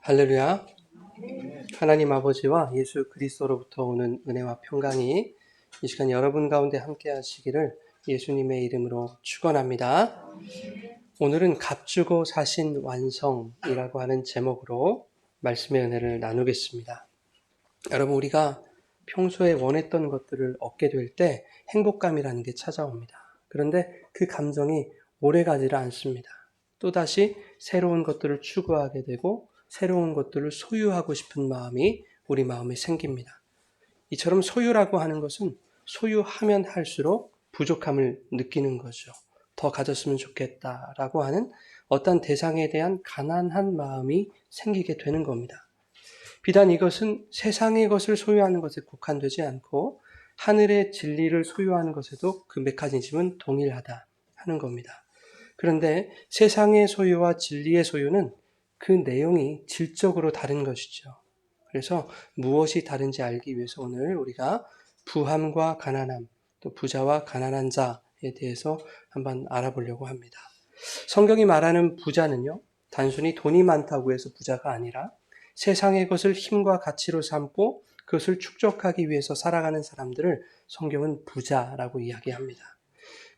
할렐루야. 하나님 아버지와 예수 그리스도로부터 오는 은혜와 평강이 이 시간 여러분 가운데 함께 하시기를 예수님의 이름으로 축원합니다. 오늘은 값주고 사신 완성이라고 하는 제목으로 말씀의 은혜를 나누겠습니다. 여러분, 우리가 평소에 원했던 것들을 얻게 될 때 행복감이라는 게 찾아옵니다. 그런데 그 감정이 오래가지를 않습니다. 또다시 새로운 것들을 추구하게 되고 새로운 것들을 소유하고 싶은 마음이 우리 마음에 생깁니다. 이처럼 소유라고 하는 것은 소유하면 할수록 부족함을 느끼는 거죠. 더 가졌으면 좋겠다라고 하는 어떤 대상에 대한 가난한 마음이 생기게 되는 겁니다. 비단 이것은 세상의 것을 소유하는 것에 국한되지 않고 하늘의 진리를 소유하는 것에도 그 메커니즘은 동일하다 하는 겁니다. 그런데 세상의 소유와 진리의 소유는 그 내용이 질적으로 다른 것이죠. 그래서 무엇이 다른지 알기 위해서 오늘 우리가 부함과 가난함, 또 부자와 가난한 자에 대해서 한번 알아보려고 합니다. 성경이 말하는 부자는요, 단순히 돈이 많다고 해서 부자가 아니라 세상의 것을 힘과 가치로 삼고 그것을 축적하기 위해서 살아가는 사람들을 성경은 부자라고 이야기합니다.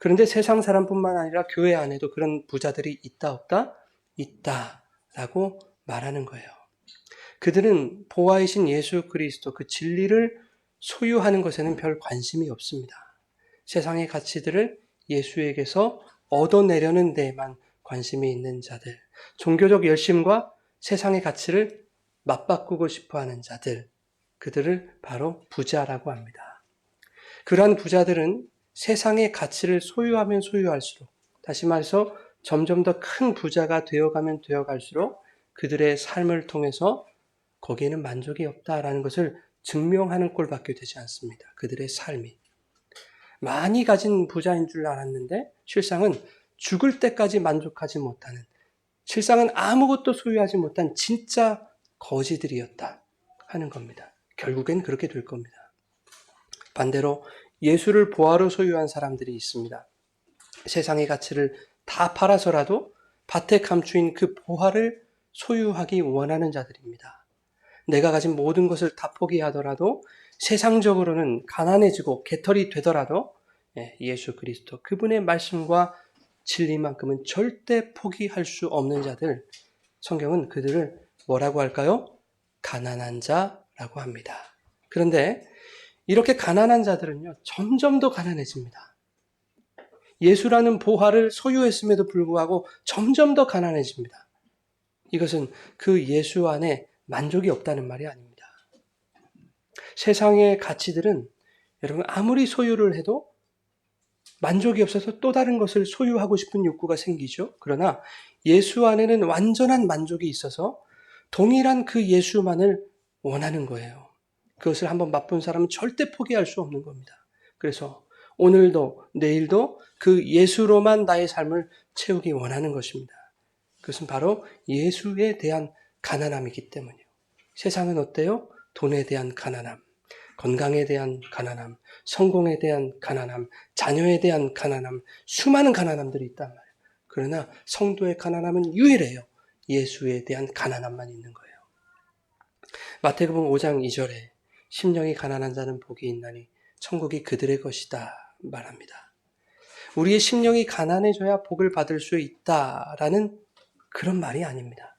그런데 세상 사람뿐만 아니라 교회 안에도 그런 부자들이 있다 없다? 있다라고 말하는 거예요. 그들은 보아이신 예수 그리스도 그 진리를 소유하는 것에는 별 관심이 없습니다. 세상의 가치들을 예수에게서 얻어내려는 데에만 관심이 있는 자들, 종교적 열심과 세상의 가치를 맞바꾸고 싶어하는 자들, 그들을 바로 부자라고 합니다. 그러한 부자들은 세상의 가치를 소유하면 소유할수록, 다시 말해서 점점 더 큰 부자가 되어가면 되어갈수록 그들의 삶을 통해서 거기에는 만족이 없다라는 것을 증명하는 꼴밖에 되지 않습니다. 그들의 삶이. 많이 가진 부자인 줄 알았는데 실상은 죽을 때까지 만족하지 못하는, 실상은 아무것도 소유하지 못한 진짜 거지들이었다 하는 겁니다. 결국엔 그렇게 될 겁니다. 반대로 예수를 보화로 소유한 사람들이 있습니다. 세상의 가치를 다 팔아서라도 밭에 감추인 그 보화를 소유하기 원하는 자들입니다. 내가 가진 모든 것을 다 포기하더라도 세상적으로는 가난해지고 개털이 되더라도 예수 그리스도 그분의 말씀과 진리만큼은 절대 포기할 수 없는 자들, 성경은 그들을 뭐라고 할까요? 가난한 자라고 합니다. 그런데 이렇게 가난한 자들은요, 점점 더 가난해집니다. 예수라는 보화를 소유했음에도 불구하고 점점 더 가난해집니다. 이것은 그 예수 안에 만족이 없다는 말이 아닙니다. 세상의 가치들은 여러분 아무리 소유를 해도 만족이 없어서 또 다른 것을 소유하고 싶은 욕구가 생기죠. 그러나 예수 안에는 완전한 만족이 있어서 동일한 그 예수만을 원하는 거예요. 그것을 한번 맛본 사람은 절대 포기할 수 없는 겁니다. 그래서 오늘도 내일도 그 예수로만 나의 삶을 채우기 원하는 것입니다. 그것은 바로 예수에 대한 가난함이기 때문이에요. 세상은 어때요? 돈에 대한 가난함, 건강에 대한 가난함, 성공에 대한 가난함, 자녀에 대한 가난함, 수많은 가난함들이 있단 말이에요. 그러나 성도의 가난함은 유일해요. 예수에 대한 가난함만 있는 거예요. 마태복음 5장 2절에 심령이 가난한 자는 복이 있나니 천국이 그들의 것이다 말합니다. 우리의 심령이 가난해져야 복을 받을 수 있다라는 그런 말이 아닙니다.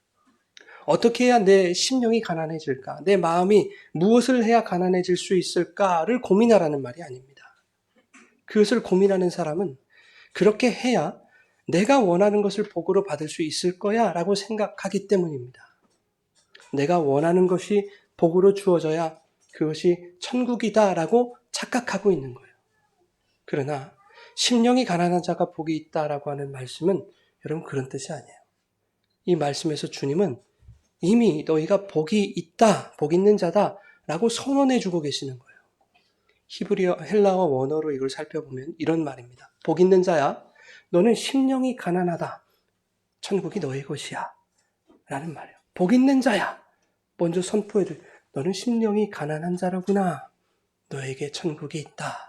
어떻게 해야 내 심령이 가난해질까? 내 마음이 무엇을 해야 가난해질 수 있을까를 고민하라는 말이 아닙니다. 그것을 고민하는 사람은 그렇게 해야 내가 원하는 것을 복으로 받을 수 있을 거야 라고 생각하기 때문입니다. 내가 원하는 것이 복으로 주어져야 그것이 천국이다 라고 착각하고 있는 거예요. 그러나 심령이 가난한 자가 복이 있다라고 하는 말씀은 여러분 그런 뜻이 아니에요. 이 말씀에서 주님은 이미 너희가 복이 있다, 복 있는 자다 라고 선언해 주고 계시는 거예요. 히브리어 헬라어 원어로 이걸 살펴보면 이런 말입니다. 복 있는 자야, 너는 심령이 가난하다. 천국이 너의 것이야. 라는 말이에요. 복 있는 자야. 먼저 선포해 줄, 너는 심령이 가난한 자라구나. 너에게 천국이 있다.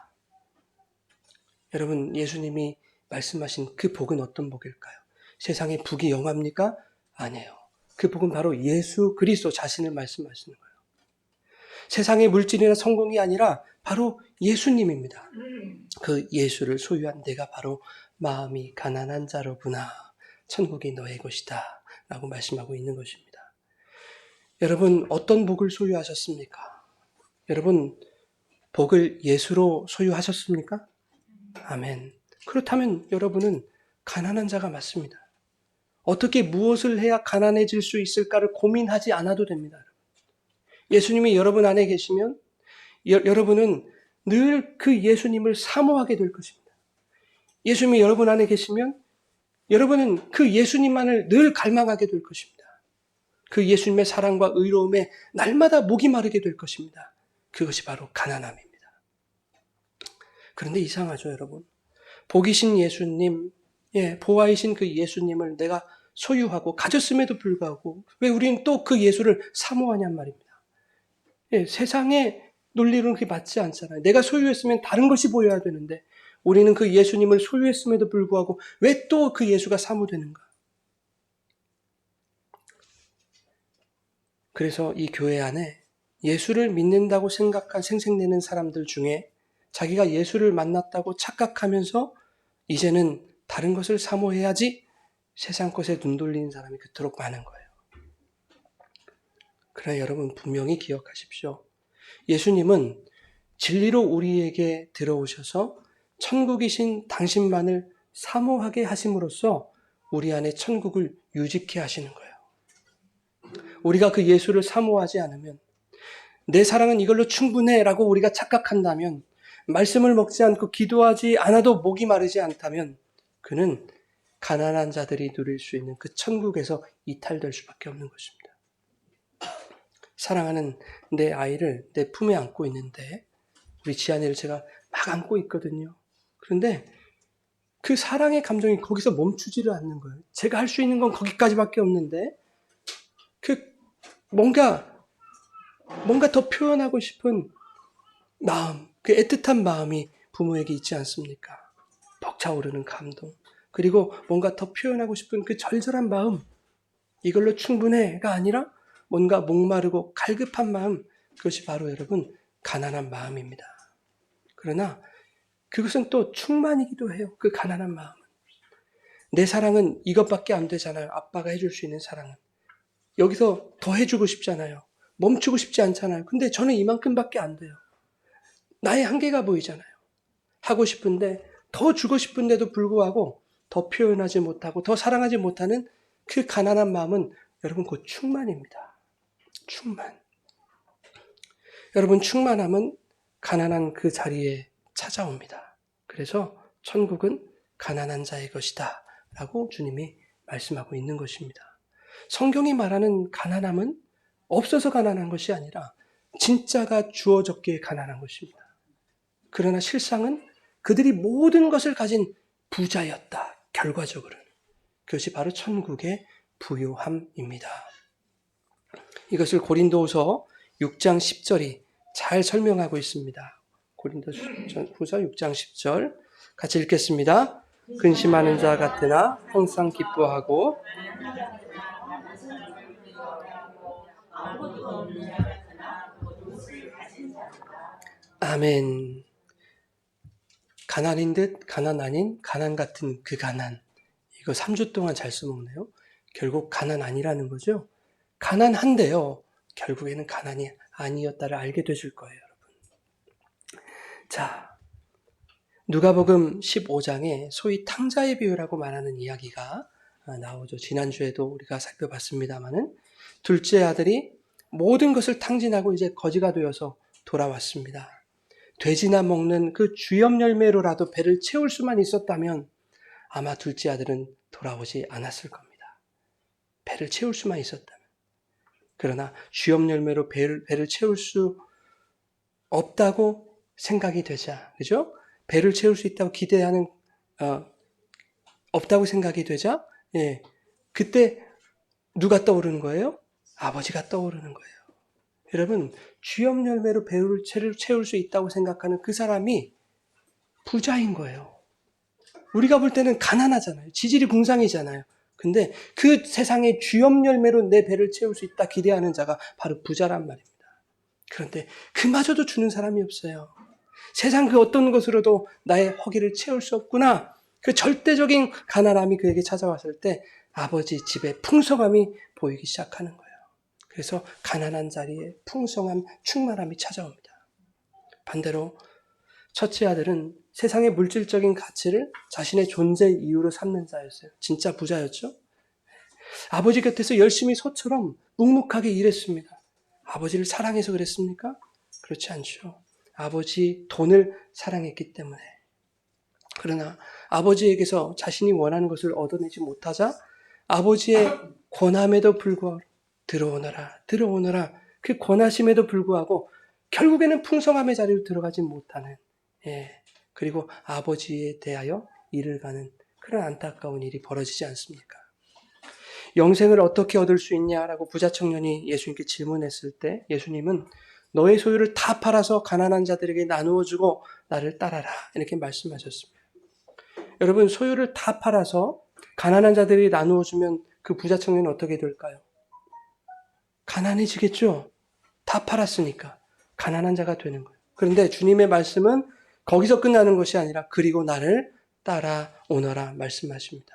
여러분, 예수님이 말씀하신 그 복은 어떤 복일까요? 세상에 복이 영합니까? 아니에요. 그 복은 바로 예수 그리스도 자신을 말씀하시는 거예요. 세상의 물질이나 성공이 아니라 바로 예수님입니다. 그 예수를 소유한 내가 바로 마음이 가난한 자로구나. 천국이 너의 것이다. 라고 말씀하고 있는 것입니다. 여러분, 어떤 복을 소유하셨습니까? 여러분, 복을 예수로 소유하셨습니까? 아멘. 그렇다면 여러분은 가난한 자가 맞습니다. 어떻게 무엇을 해야 가난해질 수 있을까를 고민하지 않아도 됩니다. 예수님이 여러분 안에 계시면 여러분은 늘 그 예수님을 사모하게 될 것입니다. 예수님이 여러분 안에 계시면 여러분은 그 예수님만을 늘 갈망하게 될 것입니다. 그 예수님의 사랑과 의로움에 날마다 목이 마르게 될 것입니다. 그것이 바로 가난함입니다. 그런데 이상하죠, 여러분. 복이신 예수님, 보아이신 그 예수님을 내가 소유하고 가졌음에도 불구하고 왜 우리는 또 그 예수를 사모하냔 말입니다. 세상의 논리로는 그게 맞지 않잖아요. 내가 소유했으면 다른 것이 보여야 되는데 우리는 그 예수님을 소유했음에도 불구하고 왜 또 그 예수가 사모되는가? 그래서 이 교회 안에 예수를 믿는다고 생각한 생색내는 사람들 중에 자기가 예수를 만났다고 착각하면서 이제는 다른 것을 사모해야지 세상 것에 눈 돌리는 사람이 그토록 많은 거예요. 그러나 여러분 분명히 기억하십시오. 예수님은 진리로 우리에게 들어오셔서 천국이신 당신만을 사모하게 하심으로써 우리 안에 천국을 유지케 하시는 거예요. 우리가 그 예수를 사모하지 않으면 내 사랑은 이걸로 충분해 라고 우리가 착각한다면 말씀을 먹지 않고 기도하지 않아도 목이 마르지 않다면 그는 가난한 자들이 누릴 수 있는 그 천국에서 이탈될 수밖에 없는 것입니다. 사랑하는 내 아이를 내 품에 안고 있는데 우리 지안이를 제가 막 안고 있거든요. 그런데 그 사랑의 감정이 거기서 멈추지를 않는 거예요. 제가 할 수 있는 건 거기까지밖에 없는데 뭔가 더 표현하고 싶은 마음, 그 애틋한 마음이 부모에게 있지 않습니까? 벅차오르는 감동, 그리고 뭔가 더 표현하고 싶은 그 절절한 마음, 이걸로 충분해가 아니라 뭔가 목마르고 갈급한 마음, 그것이 바로 여러분 가난한 마음입니다. 그러나 그것은 또 충만이기도 해요. 그 가난한 마음은. 내 사랑은 이것밖에 안 되잖아요. 아빠가 해줄 수 있는 사랑은. 여기서 더 해주고 싶잖아요. 멈추고 싶지 않잖아요. 근데 저는 이만큼밖에 안 돼요. 나의 한계가 보이잖아요. 하고 싶은데 더 주고 싶은데도 불구하고 더 표현하지 못하고 더 사랑하지 못하는 그 가난한 마음은 여러분 곧 충만입니다. 충만. 여러분 충만함은 가난한 그 자리에 찾아옵니다. 그래서 천국은 가난한 자의 것이다 라고 주님이 말씀하고 있는 것입니다. 성경이 말하는 가난함은 없어서 가난한 것이 아니라 진짜가 주어졌기에 가난한 것입니다. 그러나 실상은 그들이 모든 것을 가진 부자였다. 결과적으로는. 그것이 바로 천국의 부요함입니다. 이것을 고린도후서 6장 10절이 잘 설명하고 있습니다. 고린도후서 6장 10절 같이 읽겠습니다. 근심하는 자 같으나 항상 기뻐하고 아멘. 가난인 듯 가난 아닌 가난 같은 그 가난. 이거 3주 동안 잘 써먹네요. 결국 가난 아니라는 거죠. 가난한데요. 결국에는 가난이 아니었다를 알게 되실 거예요, 여러분. 자, 누가복음 15장에 소위 탕자의 비유라고 말하는 이야기가 나오죠. 지난주에도 우리가 살펴봤습니다마는 둘째 아들이 모든 것을 탕진하고 이제 거지가 되어서 돌아왔습니다. 돼지나 먹는 그 주엽 열매로라도 배를 채울 수만 있었다면 아마 둘째 아들은 돌아오지 않았을 겁니다. 배를 채울 수만 있었다면. 그러나 주엽 열매로 배를 채울 수 없다고 생각이 되자, 그죠? 배를 채울 수 있다고 기대하는 없다고 생각이 되자, 그때 누가 떠오르는 거예요? 아버지가 떠오르는 거예요. 여러분, 주엽 열매로 배를 채울 수 있다고 생각하는 그 사람이 부자인 거예요. 우리가 볼 때는 가난하잖아요. 지질이 궁상이잖아요. 근데 그 세상의 쥐염 열매로 내 배를 채울 수 있다 기대하는 자가 바로 부자란 말입니다. 그런데 그마저도 주는 사람이 없어요. 세상 그 어떤 것으로도 나의 허기를 채울 수 없구나. 그 절대적인 가난함이 그에게 찾아왔을 때 아버지 집에 풍성함이 보이기 시작하는 거예요. 그래서 가난한 자리에 풍성함, 충만함이 찾아옵니다. 반대로 첫째 아들은 세상의 물질적인 가치를 자신의 존재 이유로 삼는 자였어요. 진짜 부자였죠. 아버지 곁에서 열심히 소처럼 묵묵하게 일했습니다. 아버지를 사랑해서 그랬습니까? 그렇지 않죠. 아버지 돈을 사랑했기 때문에. 그러나 아버지에게서 자신이 원하는 것을 얻어내지 못하자 아버지의 권함에도 불구하고 들어오너라 그 권하심에도 불구하고 결국에는 풍성함의 자리로 들어가지 못하는, 그리고 아버지에 대하여 일을 가는 그런 안타까운 일이 벌어지지 않습니까? 영생을 어떻게 얻을 수 있냐라고 부자 청년이 예수님께 질문했을 때 예수님은 너의 소유를 다 팔아서 가난한 자들에게 나누어 주고 나를 따라라 이렇게 말씀하셨습니다. 여러분, 소유를 다 팔아서 가난한 자들이 나누어 주면 그 부자 청년은 어떻게 될까요? 가난해지겠죠? 다 팔았으니까 가난한 자가 되는 거예요. 그런데 주님의 말씀은 거기서 끝나는 것이 아니라 그리고 나를 따라오너라 말씀하십니다.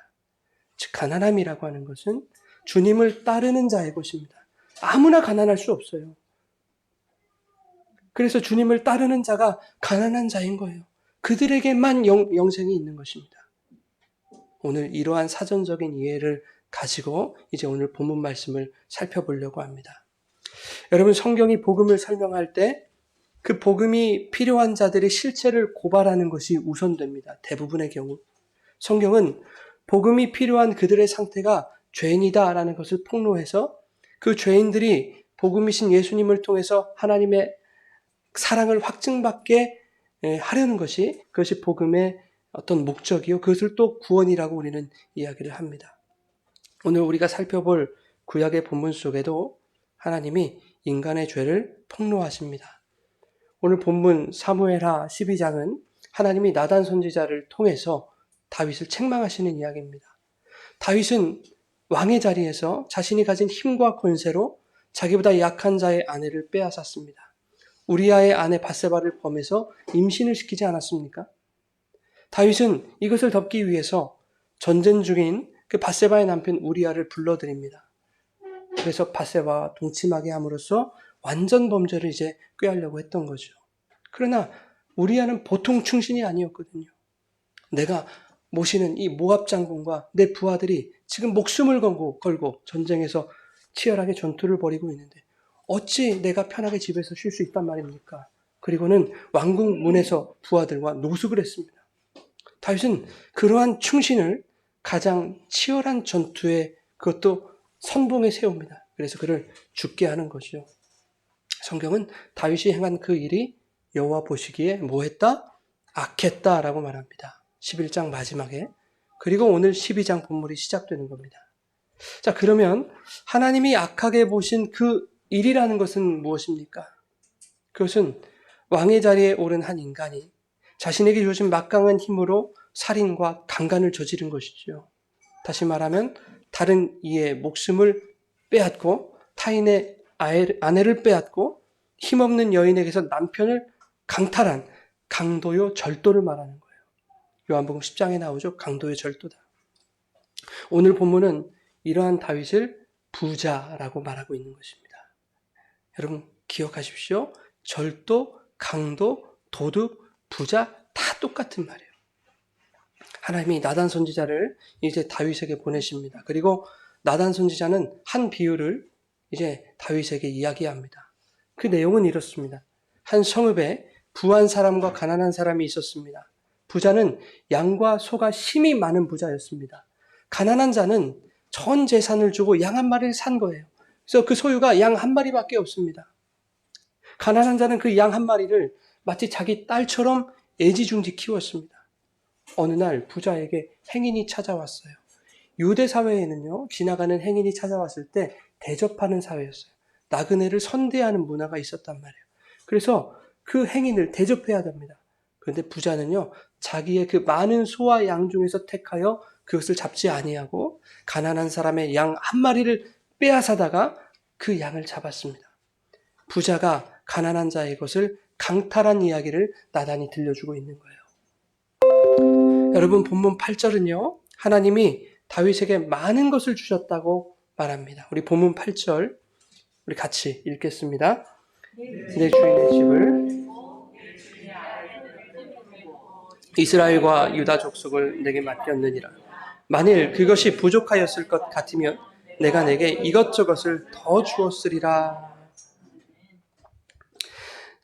즉 가난함이라고 하는 것은 주님을 따르는 자의 것입니다. 아무나 가난할 수 없어요. 그래서 주님을 따르는 자가 가난한 자인 거예요. 그들에게만 영생이 있는 것입니다. 오늘 이러한 사전적인 이해를 가지고 이제 오늘 본문 말씀을 살펴보려고 합니다. 여러분, 성경이 복음을 설명할 때 그 복음이 필요한 자들의 실체를 고발하는 것이 우선됩니다. 대부분의 경우. 성경은 복음이 필요한 그들의 상태가 죄인이다라는 것을 폭로해서 그 죄인들이 복음이신 예수님을 통해서 하나님의 사랑을 확증받게 하려는 것이 그것이 복음의 어떤 목적이요. 그것을 또 구원이라고 우리는 이야기를 합니다. 오늘 우리가 살펴볼 구약의 본문 속에도 하나님이 인간의 죄를 폭로하십니다. 오늘 본문 사무엘하 12장은 하나님이 나단 선지자를 통해서 다윗을 책망하시는 이야기입니다. 다윗은 왕의 자리에서 자신이 가진 힘과 권세로 자기보다 약한 자의 아내를 빼앗았습니다. 우리아의 아내 밧세바를 범해서 임신을 시키지 않았습니까? 다윗은 이것을 덮기 위해서 전쟁 중인 그 밧세바의 남편 우리아를 불러들입니다. 그래서 밧세바와 동침하게 함으로써 완전 범죄를 이제 꾀하려고 했던 거죠. 그러나 우리아는 보통 충신이 아니었거든요. 내가 모시는 이 모압 장군과 내 부하들이 지금 목숨을 걸고 전쟁에서 치열하게 전투를 벌이고 있는데 어찌 내가 편하게 집에서 쉴 수 있단 말입니까? 그리고는 왕궁 문에서 부하들과 노숙을 했습니다. 다윗은 그러한 충신을 가장 치열한 전투에 그것도 선봉에 세웁니다. 그래서 그를 죽게 하는 것이죠. 성경은 다윗이 행한 그 일이 여호와 보시기에 뭐했다? 악했다라고 말합니다. 11장 마지막에. 그리고 오늘 12장 본문이 시작되는 겁니다. 자, 그러면 하나님이 악하게 보신 그 일이라는 것은 무엇입니까? 그것은 왕의 자리에 오른 한 인간이 자신에게 주어진 막강한 힘으로 살인과 강간을 저지른 것이지요. 다시 말하면 다른 이의 목숨을 빼앗고 타인의 아내를 빼앗고 힘없는 여인에게서 남편을 강탈한 강도요 절도를 말하는 거예요. 요한복음 10장에 나오죠. 강도요 절도다. 오늘 본문은 이러한 다윗을 부자라고 말하고 있는 것입니다. 여러분 기억하십시오. 절도, 강도, 도둑, 부자 다 똑같은 말이에요. 하나님이 나단 선지자를 이제 다윗에게 보내십니다. 그리고 나단 선지자는 한 비유를 이제 다윗에게 이야기합니다. 그 내용은 이렇습니다. 한 성읍에 부한 사람과 가난한 사람이 있었습니다. 부자는 양과 소가 심히 많은 부자였습니다. 가난한 자는 전 재산을 주고 양 한 마리를 산 거예요. 그래서 그 소유가 양 한 마리밖에 없습니다. 가난한 자는 그 양 한 마리를 마치 자기 딸처럼 애지중지 키웠습니다. 어느 날 부자에게 행인이 찾아왔어요. 유대 사회에는요, 지나가는 행인이 찾아왔을 때 대접하는 사회였어요. 나그네를 선대하는 문화가 있었단 말이에요. 그래서 그 행인을 대접해야 됩니다. 그런데 부자는요, 자기의 그 많은 소와 양 중에서 택하여 그것을 잡지 아니하고 가난한 사람의 양 한 마리를 빼앗아다가 그 양을 잡았습니다. 부자가 가난한 자의 것을 강탈한 이야기를 나단이 들려주고 있는 거예요. 여러분, 본문 8절은요, 하나님이 다윗에게 많은 것을 주셨다고 말합니다. 우리 본문 8절 우리 같이 읽겠습니다. 내 주인의 집을 이스라엘과 유다 족속을 내게 맡겼느니라. 만일 그것이 부족하였을 것 같으면 내가 내게 이것저것을 더 주었으리라.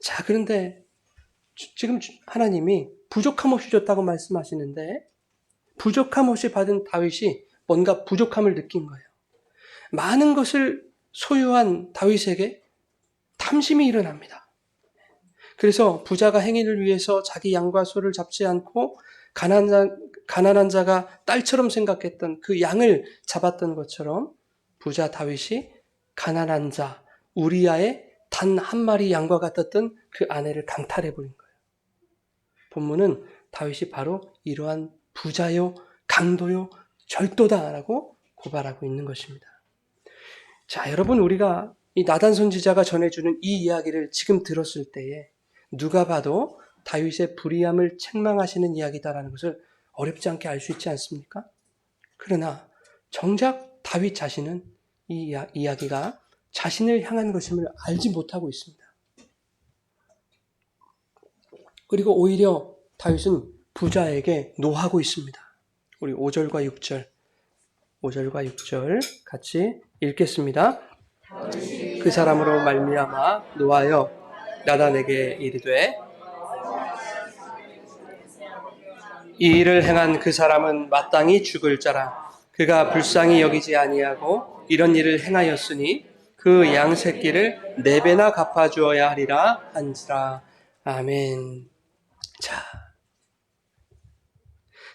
자, 그런데 지금 하나님이 부족함 없이 줬다고 말씀하시는데 부족함 없이 받은 다윗이 뭔가 부족함을 느낀 거예요. 많은 것을 소유한 다윗에게 탐심이 일어납니다. 그래서 부자가 행위를 위해서 자기 양과 소를 잡지 않고 가난한 자가 딸처럼 생각했던 그 양을 잡았던 것처럼 부자 다윗이 가난한 자 우리아의 단 한 마리 양과 같았던 그 아내를 강탈해버린 거예요. 본문은 다윗이 바로 이러한 부자요, 강도요, 절도다라고 고발하고 있는 것입니다. 자, 여러분, 우리가 이 나단 선지자가 전해주는 이 이야기를 지금 들었을 때에 누가 봐도 다윗의 불의함을 책망하시는 이야기다라는 것을 어렵지 않게 알 수 있지 않습니까? 그러나 정작 다윗 자신은 이 이야기가 자신을 향한 것임을 알지 못하고 있습니다. 그리고 오히려 다윗은 부자에게 노하고 있습니다. 우리 5절과 6절 같이 읽겠습니다. 그 사람으로 말미암아 노하여 나단에게 이르되 이 일을 행한 그 사람은 마땅히 죽을 자라. 그가 불쌍히 여기지 아니하고 이런 일을 행하였으니 그 양 새끼를 4배나 갚아주어야 하리라 한지라. 아멘. 자,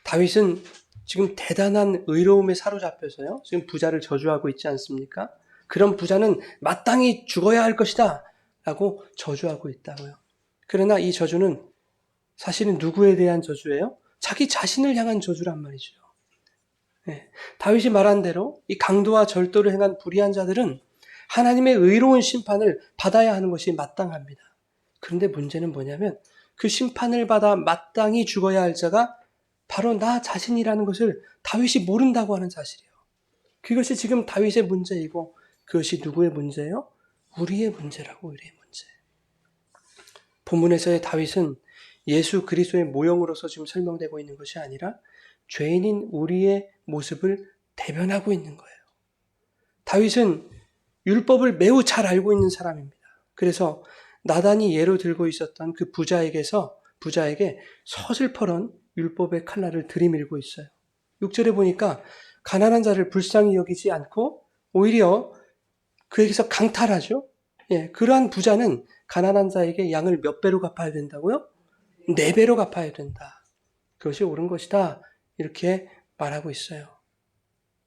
다윗은 지금 대단한 의로움에 사로잡혀서요. 지금 부자를 저주하고 있지 않습니까? 그런 부자는 마땅히 죽어야 할 것이다 라고 저주하고 있다고요. 그러나 이 저주는 사실은 누구에 대한 저주예요? 자기 자신을 향한 저주란 말이죠. 네. 다윗이 말한 대로 이 강도와 절도를 행한 불의한 자들은 하나님의 의로운 심판을 받아야 하는 것이 마땅합니다. 그런데 문제는 뭐냐면 그 심판을 받아 마땅히 죽어야 할 자가 바로 나 자신이라는 것을 다윗이 모른다고 하는 사실이에요. 그것이 지금 다윗의 문제이고 그것이 누구의 문제예요? 우리의 문제라고, 우리의 문제. 본문에서의 다윗은 예수 그리스도의 모형으로서 지금 설명되고 있는 것이 아니라 죄인인 우리의 모습을 대변하고 있는 거예요. 다윗은 율법을 매우 잘 알고 있는 사람입니다. 그래서 나단이 예로 들고 있었던 그 부자에게 서슬퍼런 율법의 칼날을 들이밀고 있어요. 6절에 보니까 가난한 자를 불쌍히 여기지 않고 오히려 그에게서 강탈하죠. 예, 그러한 부자는 가난한 자에게 양을 몇 배로 갚아야 된다고요? 4배로 갚아야 된다. 그것이 옳은 것이다. 이렇게 말하고 있어요.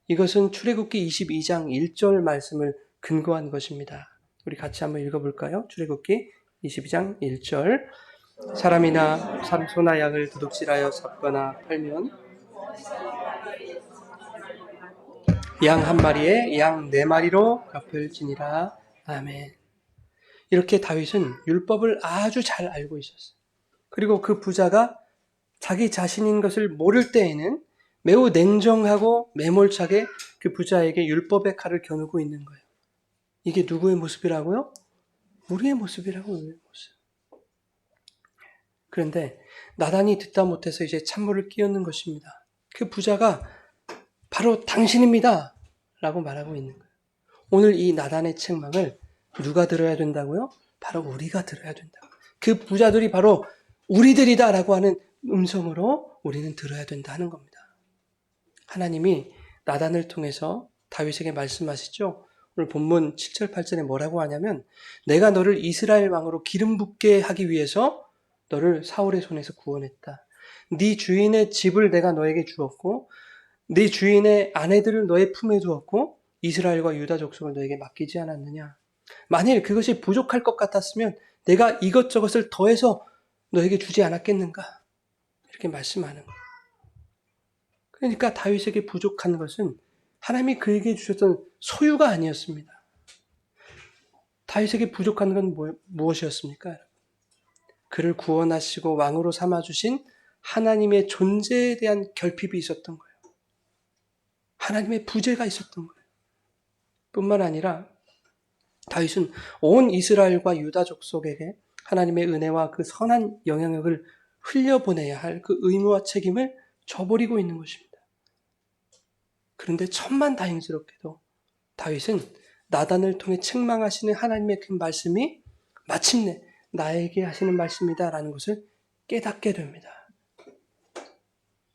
이것은 출애굽기 22장 1절 말씀을 근거한 것입니다. 우리 같이 한번 읽어볼까요? 출애굽기 22장 1절. 사람이나 소나 양을 도둑질하여 잡거나 팔면 양 한 마리에 양 4마리로 갚을지니라. 아멘. 이렇게 다윗은 율법을 아주 잘 알고 있었어요. 그리고 그 부자가 자기 자신인 것을 모를 때에는 매우 냉정하고 매몰차게 그 부자에게 율법의 칼을 겨누고 있는 거예요. 이게 누구의 모습이라고요? 우리의 모습이라고, 우리의 모습. 그런데 나단이 듣다 못해서 이제 찬물을 끼얹는 것입니다. 그 부자가 바로 당신입니다 라고 말하고 있는 거예요. 오늘 이 나단의 책망을 누가 들어야 된다고요? 바로 우리가 들어야 된다. 그 부자들이 바로 우리들이다 라고 하는 음성으로 우리는 들어야 된다 하는 겁니다. 하나님이 나단을 통해서 다윗에게 말씀하시죠. 오늘 본문 7절 8절에 뭐라고 하냐면 내가 너를 이스라엘 왕으로 기름 붓게 하기 위해서 너를 사울의 손에서 구원했다. 네 주인의 집을 내가 너에게 주었고 네 주인의 아내들을 너의 품에 두었고 이스라엘과 유다 족속을 너에게 맡기지 않았느냐. 만일 그것이 부족할 것 같았으면 내가 이것저것을 더해서 너에게 주지 않았겠는가. 이렇게 말씀하는 거예요. 그러니까 다윗에게 부족한 것은 하나님이 그에게 주셨던 소유가 아니었습니다. 다윗에게 부족한 건 무엇이었습니까? 그를 구원하시고 왕으로 삼아주신 하나님의 존재에 대한 결핍이 있었던 거예요. 하나님의 부재가 있었던 거예요. 뿐만 아니라 다윗은 온 이스라엘과 유다 족속에게 하나님의 은혜와 그 선한 영향력을 흘려보내야 할 그 의무와 책임을 저버리고 있는 것입니다. 그런데 천만다행스럽게도 다윗은 나단을 통해 책망하시는 하나님의 그 말씀이 마침내 나에게 하시는 말씀이다라는 것을 깨닫게 됩니다.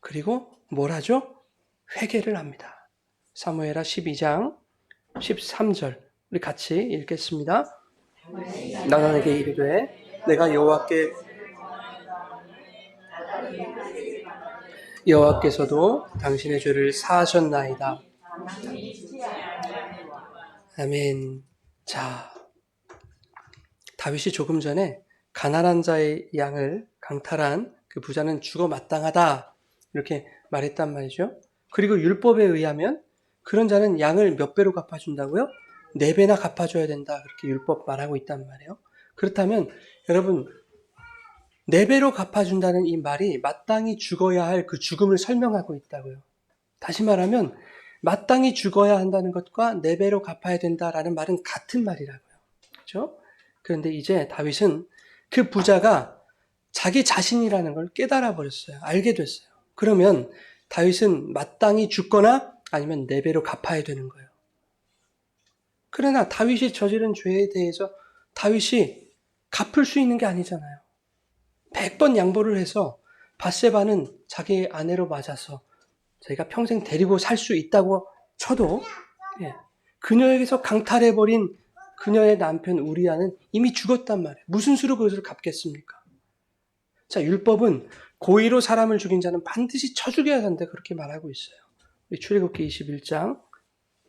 그리고 뭘 하죠? 회개를 합니다. 사무엘하 12장 13절 우리 같이 읽겠습니다. 나단에게 이르되 내가 여호와께서도 당신의 죄를 사하셨나이다. 아멘. 자, 다윗이 조금 전에 가난한 자의 양을 강탈한 그 부자는 죽어 마땅하다 이렇게 말했단 말이죠. 그리고 율법에 의하면 그런 자는 양을 몇 배로 갚아준다고요? 4배나 갚아줘야 된다 그렇게 율법 말하고 있단 말이에요. 그렇다면 여러분 4배로 갚아준다는 이 말이 마땅히 죽어야 할 그 죽음을 설명하고 있다고요. 다시 말하면 마땅히 죽어야 한다는 것과 4배로 갚아야 된다라는 말은 같은 말이라고요. 그렇죠? 그런데 이제 다윗은 그 부자가 자기 자신이라는 걸 깨달아 버렸어요. 알게 됐어요. 그러면 다윗은 마땅히 죽거나 아니면 4배로 갚아야 되는 거예요. 그러나 다윗이 저지른 죄에 대해서 다윗이 갚을 수 있는 게 아니잖아요. 100번 양보를 해서 밧세바는 자기 아내로 맞아서 자기가 평생 데리고 살 수 있다고 쳐도 그녀에게서 강탈해버린 그녀의 남편 우리아는 이미 죽었단 말이에요. 무슨 수로 그것을 갚겠습니까? 자, 율법은 고의로 사람을 죽인 자는 반드시 쳐 죽여야 한다 그렇게 말하고 있어요. 우리 출애굽기 21장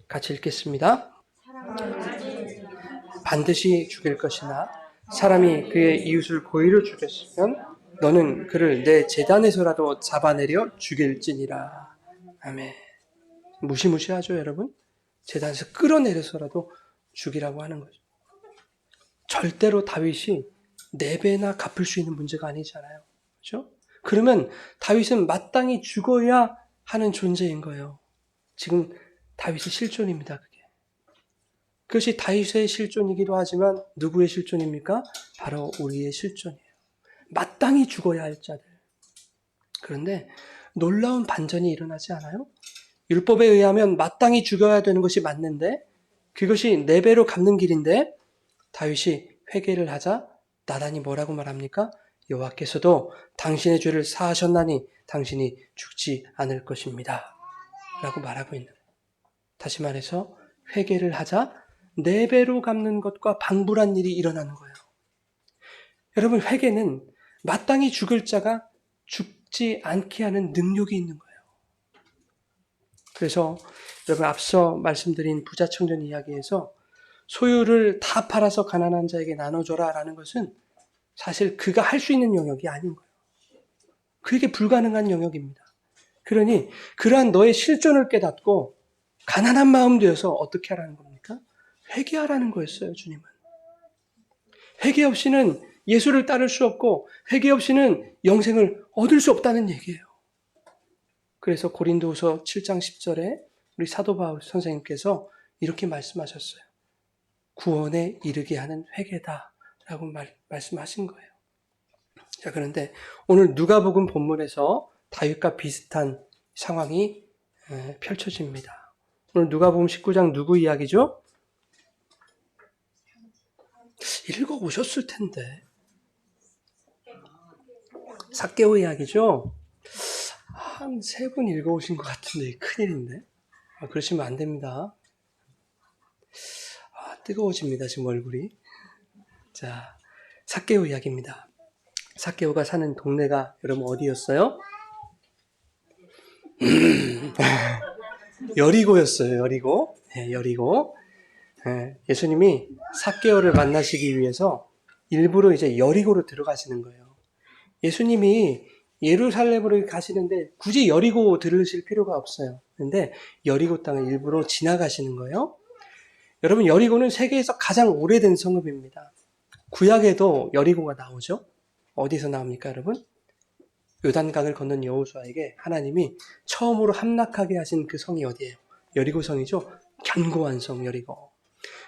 같이 읽겠습니다. 반드시 죽일 것이나 사람이 그의 이웃을 고의로 죽였으면 너는 그를 내 제단에서라도 잡아내려 죽일지니라. 아멘. 무시무시하죠, 여러분? 제단에서 끌어내려서라도 죽이라고 하는 거죠. 절대로 다윗이 4배나 갚을 수 있는 문제가 아니잖아요. 그렇죠? 그러면 다윗은 마땅히 죽어야 하는 존재인 거예요. 지금 다윗의 실존입니다, 그게. 그것이 다윗의 실존이기도 하지만 누구의 실존입니까? 바로 우리의 실존이에요. 마땅히 죽어야 할 자들. 그런데 놀라운 반전이 일어나지 않아요? 율법에 의하면 마땅히 죽어야 되는 것이 맞는데 그것이 4배로 갚는 길인데 다윗이 회개를 하자 나단이 뭐라고 말합니까? 여호와께서도 당신의 죄를 사하셨나니 당신이 죽지 않을 것입니다. 라고 말하고 있는 거예요. 다시 말해서 회개를 하자 4배로 갚는 것과 방불한 일이 일어나는 거예요. 여러분, 회개는 마땅히 죽을 자가 죽지 않게 하는 능력이 있는 거예요. 그래서 여러분 앞서 말씀드린 부자 청년 이야기에서 소유를 다 팔아서 가난한 자에게 나눠줘라 라는 것은 사실 그가 할 수 있는 영역이 아닌 거예요. 그에게 불가능한 영역입니다. 그러니 그러한 너의 실존을 깨닫고 가난한 마음 되어서 어떻게 하라는 겁니까? 회개하라는 거였어요, 주님은. 회개 없이는 예수를 따를 수 없고 회개 없이는 영생을 얻을 수 없다는 얘기예요. 그래서 고린도후서 7장 10절에 우리 사도 바울 선생님께서 이렇게 말씀하셨어요. 구원에 이르게 하는 회개다라고 말씀하신 거예요. 자, 그런데 오늘 누가복음 본문에서 다윗과 비슷한 상황이 펼쳐집니다. 오늘 누가복음 19장 누구 이야기죠? 읽어보셨을 텐데. 삭개오 이야기죠? 한 3분 읽어오신 것 같은데 큰일인데. 그러시면 안 됩니다. 뜨거워집니다, 지금 얼굴이. 자, 삭개오 이야기입니다. 삭개오가 사는 동네가 여러분 어디였어요? 여리고였어요, 여리고. 네, 여리고. 네, 예수님이 삭개오를 만나시기 위해서 일부러 이제 여리고로 들어가시는 거예요. 예수님이 예루살렘으로 가시는데 굳이 여리고 들으실 필요가 없어요. 그런데 여리고 땅을 일부러 지나가시는 거예요. 여러분, 여리고는 세계에서 가장 오래된 성읍입니다. 구약에도 여리고가 나오죠. 어디서 나옵니까, 여러분? 요단강을 건넌 여호수아에게 하나님이 처음으로 함락하게 하신 그 성이 어디예요? 여리고 성이죠. 견고한 성 여리고.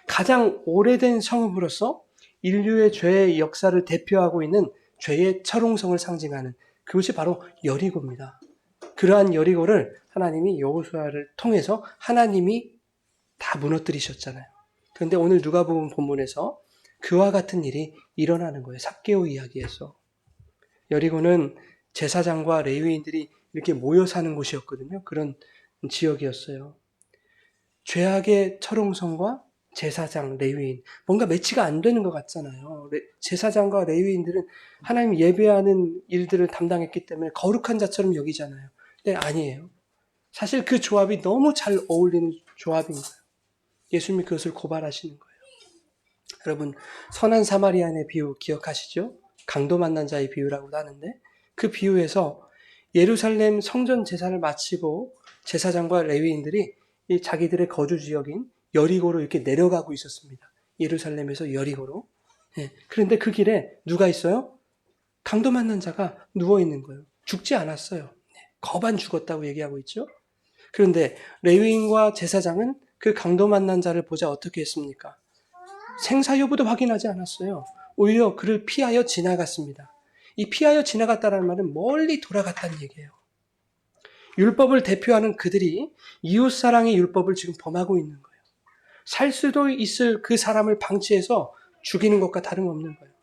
가장 오래된 성읍으로서 인류의 죄의 역사를 대표하고 있는 죄의 철옹성을 상징하는 그것이 바로 여리고입니다. 그러한 여리고를 하나님이 여호수아를 통해서 하나님이 다 무너뜨리셨잖아요. 그런데 오늘 누가복음 본문에서 그와 같은 일이 일어나는 거예요. 삭개오 이야기에서. 여리고는 제사장과 레위인들이 이렇게 모여 사는 곳이었거든요. 그런 지역이었어요. 죄악의 철옹성과 제사장, 레위인, 뭔가 매치가 안 되는 것 같잖아요. 제사장과 레위인들은 하나님 예배하는 일들을 담당했기 때문에 거룩한 자처럼 여기잖아요. 근데 아니에요. 사실 그 조합이 너무 잘 어울리는 조합인 거예요. 예수님이 그것을 고발하시는 거예요. 여러분, 선한 사마리아인의 비유 기억하시죠? 강도 만난 자의 비유라고도 하는데 그 비유에서 예루살렘 성전 제사를 마치고 제사장과 레위인들이 이 자기들의 거주 지역인 여리고로 이렇게 내려가고 있었습니다. 예루살렘에서 여리고로. 그런데 그 길에 누가 있어요? 강도 만난 자가 누워 있는 거예요. 죽지 않았어요. 거반 죽었다고 얘기하고 있죠. 그런데 레위인과 제사장은 그 강도 만난 자를 보자 어떻게 했습니까? 생사 여부도 확인하지 않았어요. 오히려 그를 피하여 지나갔습니다. 이 피하여 지나갔다는 말은 멀리 돌아갔다는 얘기예요. 율법을 대표하는 그들이 이웃사랑의 율법을 지금 범하고 있는 거예요. 살 수도 있을 그 사람을 방치해서 죽이는 것과 다름없는 거예요.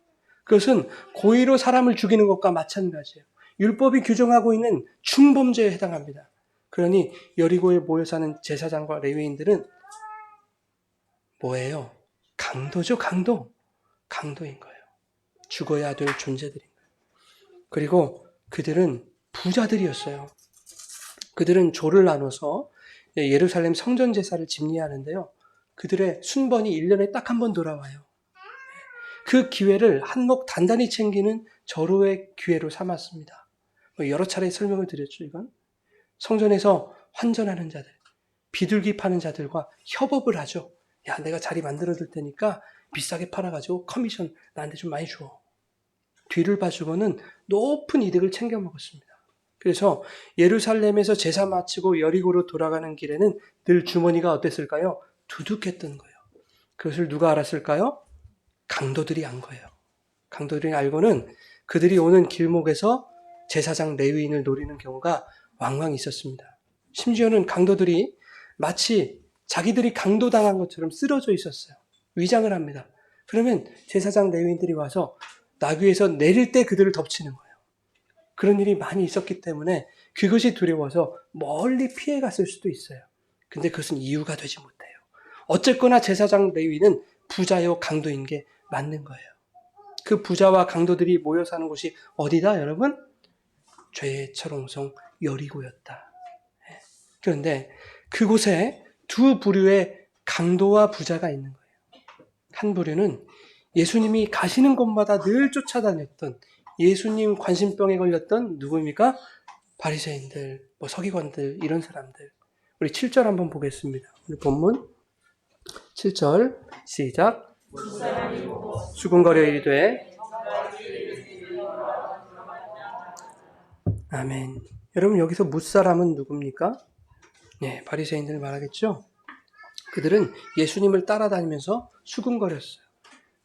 그것은 고의로 사람을 죽이는 것과 마찬가지예요. 율법이 규정하고 있는 충범죄에 해당합니다. 그러니 여리고에 모여 사는 제사장과 레위인들은 뭐예요? 강도죠, 강도. 강도인 거예요. 죽어야 될 존재들인 거예요. 그리고 그들은 부자들이었어요. 그들은 조를 나눠서 예루살렘 성전 제사를 집리하는데요. 그들의 순번이 1년에 딱 한 번 돌아와요. 그 기회를 한몫 단단히 챙기는 절호의 기회로 삼았습니다. 여러 차례 설명을 드렸죠, 이건. 성전에서 환전하는 자들, 비둘기 파는 자들과 협업을 하죠. 야, 내가 자리 만들어 줄 테니까 비싸게 팔아가지고 커미션 나한테 좀 많이 줘. 뒤를 봐주고는 높은 이득을 챙겨 먹었습니다. 그래서 예루살렘에서 제사 마치고 여리고로 돌아가는 길에는 늘 주머니가 어땠을까요? 두둑했던 거예요. 그것을 누가 알았을까요? 강도들이 안 거예요. 강도들이 알고는 그들이 오는 길목에서 제사장 레위인을 노리는 경우가 왕왕 있었습니다. 심지어는 강도들이 마치 자기들이 강도당한 것처럼 쓰러져 있었어요. 위장을 합니다. 그러면 제사장 레위인들이 와서 나귀에서 내릴 때 그들을 덮치는 거예요. 그런 일이 많이 있었기 때문에 그것이 두려워서 멀리 피해 갔을 수도 있어요. 근데 그것은 이유가 되지 못해요. 어쨌거나 제사장 레위는 부자요 강도인 게 맞는 거예요. 그 부자와 강도들이 모여 사는 곳이 어디다, 여러분? 죄의 철옹성 여리고였다. 그런데 그곳에 두 부류의 강도와 부자가 있는 거예요. 한 부류는 예수님이 가시는 곳마다 늘 쫓아다녔던 예수님 관심병에 걸렸던 누구입니까? 바리새인들, 서기관들, 이런 사람들. 우리 7절 한번 보겠습니다. 우리 본문 7절 시작. 수군거려 이르되 아멘. 여러분, 여기서 뭇사람은 누굽니까? 네, 바리새인들 말하겠죠. 그들은 예수님을 따라다니면서 수군거렸어요.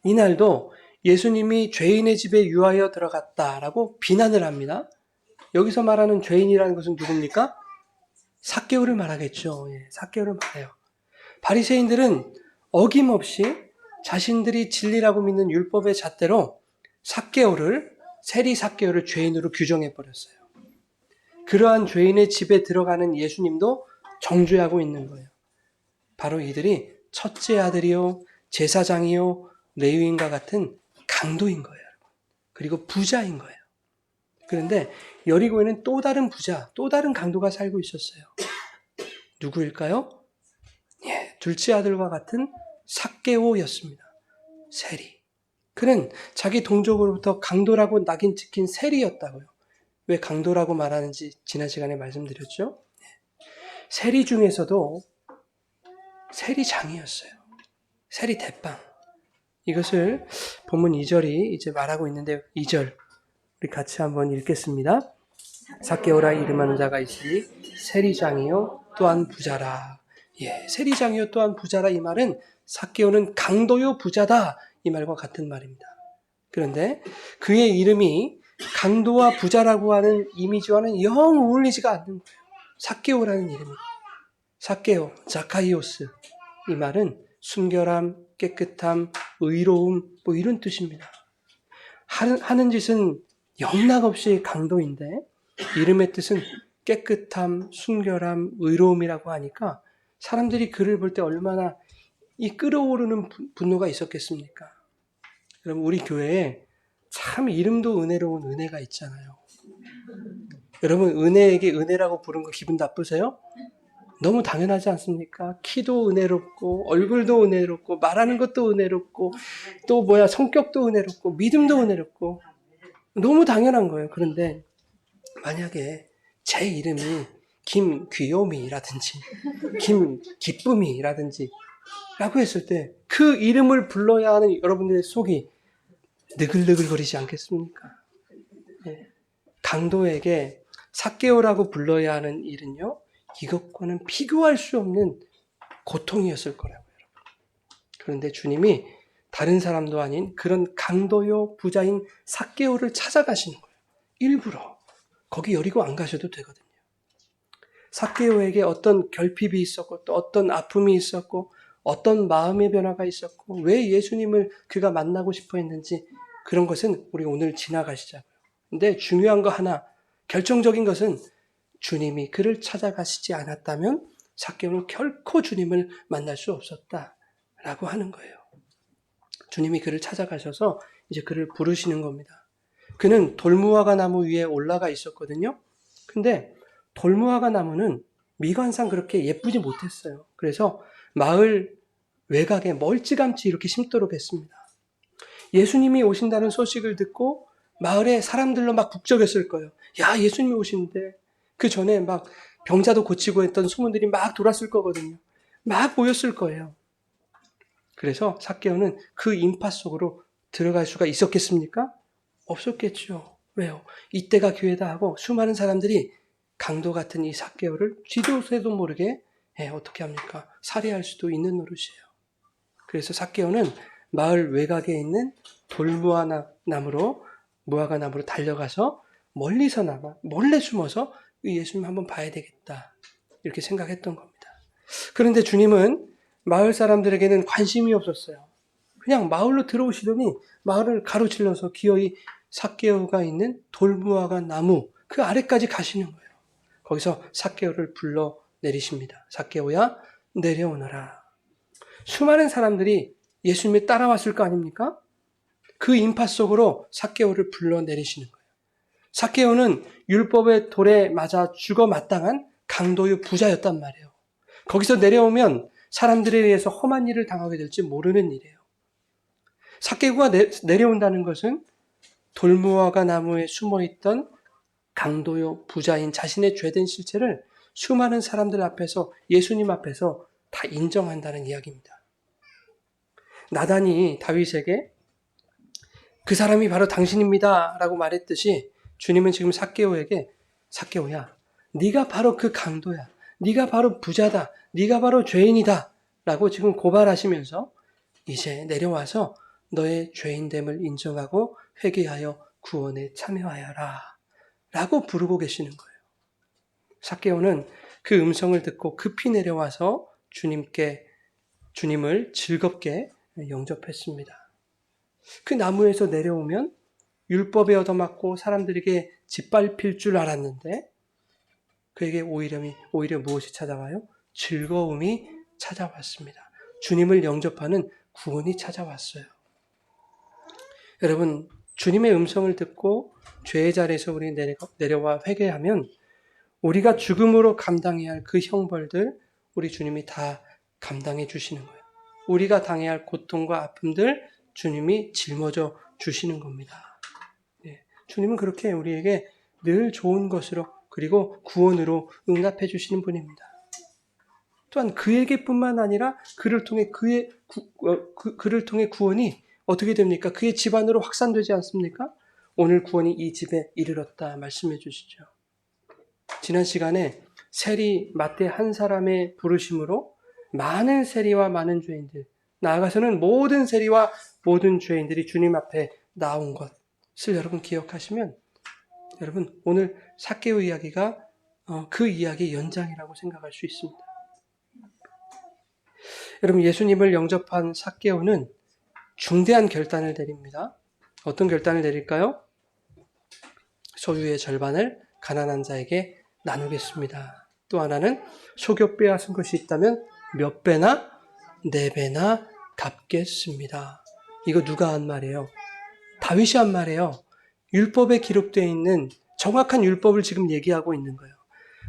이날도 예수님이 죄인의 집에 유하여 들어갔다라고 비난을 합니다. 여기서 말하는 죄인이라는 것은 누굽니까? 삭개오를 말하겠죠. 삭개오를 말해요. 바리새인들은 어김없이 자신들이 진리라고 믿는 율법의 잣대로 세리 삭개오를 죄인으로 규정해 버렸어요. 그러한 죄인의 집에 들어가는 예수님도 정죄하고 있는 거예요. 바로 이들이 첫째 아들이요, 제사장이요, 레위인과 같은 강도인 거예요. 그리고 부자인 거예요. 그런데 여리고에는 또 다른 부자, 또 다른 강도가 살고 있었어요. 누구일까요? 둘째 아들과 같은 삭개오였습니다. 세리. 그는 자기 동족으로부터 강도라고 낙인 찍힌 세리였다고요. 왜 강도라고 말하는지 지난 시간에 말씀드렸죠? 세리 중에서도 세리장이었어요. 세리 대빵. 이것을 본문 2절이 이제 말하고 있는데 2절 우리 같이 한번 읽겠습니다. 삭개오라 이름하는 자가 있으니 세리장이요 또한 부자라. 세리장이요 또한 부자라 이 말은 삭개오는 강도요 부자다 이 말과 같은 말입니다. 그런데 그의 이름이 강도와 부자라고 하는 이미지와는 영 어울리지가 않는 거예요. 삭개오라는 이름이. 삭개오, 자카이오스 이 말은 순결함, 깨끗함, 의로움 뭐 이런 뜻입니다. 하는 짓은 영락없이 강도인데 이름의 뜻은 깨끗함, 순결함, 의로움이라고 하니까 사람들이 그를 볼 때 얼마나 이 끓어오르는 분노가 있었겠습니까? 여러분 우리 교회에 참 이름도 은혜로운 은혜가 있잖아요. 여러분 은혜에게 은혜라고 부른 거 기분 나쁘세요? 너무 당연하지 않습니까? 키도 은혜롭고 얼굴도 은혜롭고 말하는 것도 은혜롭고 또 성격도 은혜롭고 믿음도 은혜롭고 너무 당연한 거예요. 그런데 만약에 제 이름이 김귀요미라든지 김기쁨이라든지 라고 했을 때 그 이름을 불러야 하는 여러분들의 속이 느글느글거리지 않겠습니까? 강도에게 삭개오라고 불러야 하는 일은요. 이것과는 비교할 수 없는 고통이었을 거라고요. 그런데 주님이 다른 사람도 아닌 그런 강도요 부자인 삭개오를 찾아가시는 거예요. 일부러. 거기 여리고 안 가셔도 되거든요. 삭개오에게 어떤 결핍이 있었고 또 어떤 아픔이 있었고 어떤 마음의 변화가 있었고 왜 예수님을 그가 만나고 싶어 했는지 그런 것은 우리 오늘 지나가시자고요. 근데 중요한 거 하나, 결정적인 것은 주님이 그를 찾아가시지 않았다면 삭개오는 결코 주님을 만날 수 없었다라고 하는 거예요. 주님이 그를 찾아가셔서 이제 그를 부르시는 겁니다. 그는 돌무화과 나무 위에 올라가 있었거든요. 근데 돌무화과 나무는 미관상 그렇게 예쁘지 못했어요. 그래서 마을 외곽에 멀찌감치 이렇게 심도록 했습니다. 예수님이 오신다는 소식을 듣고 마을에 사람들로 막 북적였을 거예요. 야, 예수님이 오시는데 그 전에 막 병자도 고치고 했던 소문들이 막 돌았을 거거든요. 막 모였을 거예요. 그래서 삭개오는 그 인파 속으로 들어갈 수가 있었겠습니까? 없었겠죠. 왜요? 이때가 기회다 하고 수많은 사람들이 강도 같은 이 삭개오를 쥐도 새도 모르게 어떻게 합니까? 살해할 수도 있는 노릇이에요. 그래서 삭개오는 마을 외곽에 있는 돌무화과 나무로 달려가서 멀리서나마 몰래 숨어서 예수님 한번 봐야 되겠다 이렇게 생각했던 겁니다. 그런데 주님은 마을 사람들에게는 관심이 없었어요. 그냥 마을로 들어오시더니 마을을 가로질러서 기어이 삭개오가 있는 돌무화과 나무 그 아래까지 가시는 거예요. 거기서 삭개오를 불러 내리십니다. 삭개오야 내려오너라. 수많은 사람들이 예수님이 따라왔을 거 아닙니까? 그 인파 속으로 삭개오를 불러 내리시는 거예요. 삭개오는 율법의 돌에 맞아 죽어 마땅한 강도의 부자였단 말이에요. 거기서 내려오면 사람들에 의해서 험한 일을 당하게 될지 모르는 일이에요. 삭개오가 내려온다는 것은 돌무화과 나무에 숨어있던 강도요 부자인 자신의 죄된 실체를 수많은 사람들 앞에서 예수님 앞에서 다 인정한다는 이야기입니다. 나단이 다윗에게 그 사람이 바로 당신입니다 라고 말했듯이 주님은 지금 삭개오에게 삭개오야 네가 바로 그 강도야. 네가 바로 부자다. 네가 바로 죄인이다 라고 지금 고발하시면서 이제 내려와서 너의 죄인됨을 인정하고 회개하여 구원에 참여하여라 라고 부르고 계시는 거예요. 삭개오는 그 음성을 듣고 급히 내려와서 주님을 즐겁게 영접했습니다. 그 나무에서 내려오면 율법에 얻어맞고 사람들에게 짓밟힐 줄 알았는데 그에게 오히려 무엇이 찾아와요? 즐거움이 찾아왔습니다. 주님을 영접하는 구원이 찾아왔어요. 여러분, 주님의 음성을 듣고 죄의 자리에서 우리 내려와 회개하면 우리가 죽음으로 감당해야 할 그 형벌들 우리 주님이 다 감당해 주시는 거예요. 우리가 당해야 할 고통과 아픔들 주님이 짊어져 주시는 겁니다. 주님은 그렇게 우리에게 늘 좋은 것으로 그리고 구원으로 응답해 주시는 분입니다. 또한 그에게뿐만 아니라 그를 통해 그를 통해 구원이 어떻게 됩니까? 그의 집안으로 확산되지 않습니까? 오늘 구원이 이 집에 이르렀다 말씀해 주시죠. 지난 시간에 세리 마태 한 사람의 부르심으로 많은 세리와 많은 죄인들, 나아가서는 모든 세리와 모든 죄인들이 주님 앞에 나온 것을 여러분 기억하시면 여러분 오늘 삭개오 이야기가 그 이야기의 연장이라고 생각할 수 있습니다. 여러분 예수님을 영접한 삭개오는 중대한 결단을 내립니다. 어떤 결단을 내릴까요? 소유의 절반을 가난한 자에게 나누겠습니다. 또 하나는 속여 빼앗은 것이 있다면 몇 배나? 4배나 갚겠습니다. 이거 누가 한 말이에요? 다윗이 한 말이에요. 율법에 기록되어 있는 정확한 율법을 지금 얘기하고 있는 거예요.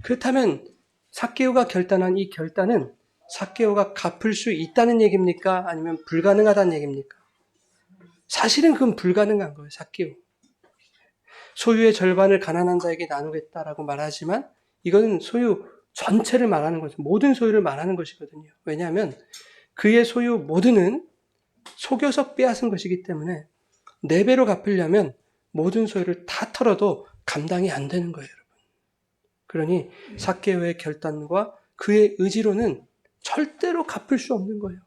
그렇다면 삭개오가 결단한 이 결단은 삭개오가 갚을 수 있다는 얘기입니까? 아니면 불가능하다는 얘기입니까? 사실은 그건 불가능한 거예요. 삭개오. 소유의 절반을 가난한 자에게 나누겠다라고 말하지만 이거는 소유 전체를 말하는 거죠. 모든 소유를 말하는 것이거든요. 왜냐하면 그의 소유 모두는 속여서 빼앗은 것이기 때문에 4배로 갚으려면 모든 소유를 다 털어도 감당이 안 되는 거예요, 여러분. 그러니 삭개오의 결단과 그의 의지로는 절대로 갚을 수 없는 거예요.